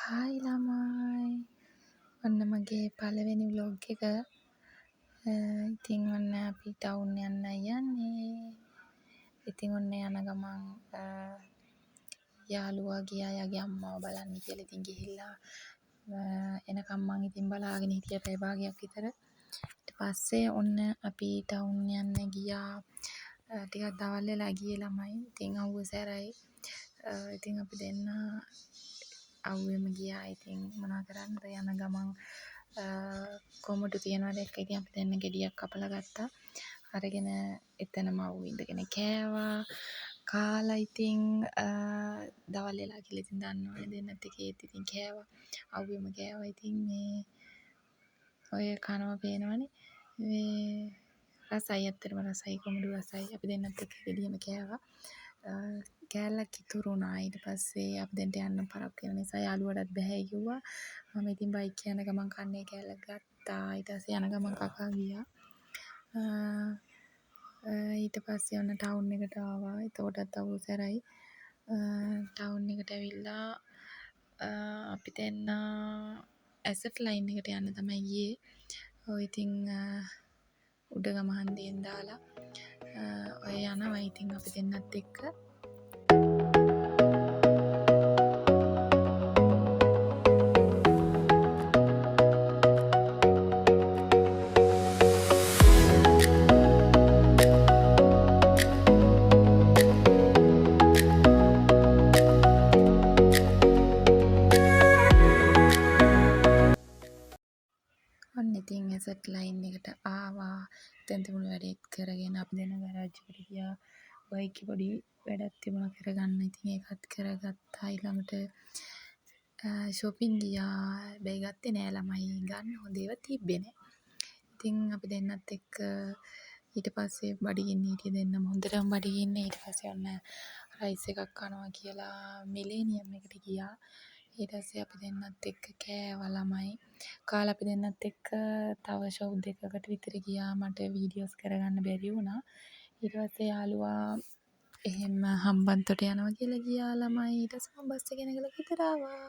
Hi ළමයි. ඔන්න මගේ පළවෙනි ව්ලොග් එක. ඉතින් ඔන්න අපි ටවුන් යන්නයි යන්නේ. ඉතින් ඔන්න යන ගමන් යාළුවා ගියා යාගේ අම්මව බලන්න කියලා. ඉතින් ගිහිල්ලා එනකම් මං ඉතින් බලාගෙන හිටියා පැය භාගයක් විතර. ඊට පස්සේ ඔන්න අපි ටවුන් යන්න ගියා. ටිකක් දවල් වෙලා ගියේ ළමයි. ඉතින් අව්ව සැරයි. ඉතින් අපි දෙන්න අව්වෙම ගියා. ඉතින් මොනා කරන්නද යන ගමන් කොමඩු තියනවා දැක්ක. ඉතින් අපි දෙන්න ගෙඩියක් කපලා ගත්තා. අරගෙන එතනම අව්ව ඉඳගෙන කෑවා. කාලා ඉතින් දවල් වෙලා කියලා ඉතින් දන්නවනේ දෙන්නත් එක්ක ඒත් ඉතින් කෑවා. අව්වෙම කෑවා. ඉතින් මේ ඔය කනවා පේනවනේ. මේ රසයි ඇත්තටම රසයි කොමඩු රසයි. අපි දෙන්නත් එක්ක ගෙඩියම කෑවා. කෑල්ලක් ඉතුරු වුණා. ඊට පස්සේ අපි දෙන්නට යන්න පරක්කු වෙන නිසා යාළුවටත් බෑ කිව්වා. මම ඉතින් බයික් යන ගමන් කන්නේ කෑල්ලක් ගත්තා. ඊට පස්සේ යන ගමන් කකා ගියා. ඊට පස්සේ ඔන්න ටවුන් එකට ආවා. එතකොටත් අවුල් සැරයි. ටවුන් එකට ඇවිල්ලා අපි දෙන්න ඇසට් ලයින් එකට යන්න තමයි ගියේ. ඔය ඉතින් උඩගම හන්දියෙන් දාලා ඔය යනවා ඉතින් අපි දෙන්නත් එක්ක. ඔන්න ඉතින් ඇසට් ලයින් එකට ආවා. දැන් තිබුණු වැඩේත් කරගෙන අපි දෙන ගරාජ් එකට ගියා. බයික් එකේ පොඩි වැඩක් තිබුණා කරගන්න. ඉතින් ඒකත් කරගත්තා. ඊළඟට ෂොපින් ගියා. හැබැයි ගත්තේ නෑ ළමයි. ගන්න හොඳ ඒවා තිබ්බේ නෑ. ඉතින් අපි දෙන්නත් එක්ක ඊට පස්සේ බඩගින්න හිටියේ දෙන්නම හොඳටම බඩගින්න. ඊට පස්සේ ඔන්න රයිස් එකක් කනවා කියලා මිලේනියම් එකට ගියා. ඊට පස්සේ අපි දෙන්නත් එක්ක කෑවා ළමයි. කාලා අපි දෙන්නත් එක්ක තව ෂොප් දෙකකට විතර ගියා. මට වීඩියෝස් කරගන්න බැරි වුණා. ඊට පස්සේ යාළුවා එහෙම හම්බන්තොට යනවා කියලා ගියා ළමයි. ඊට පස්සේ මම බස් එකේ නැගලා ගෙදර ආවා.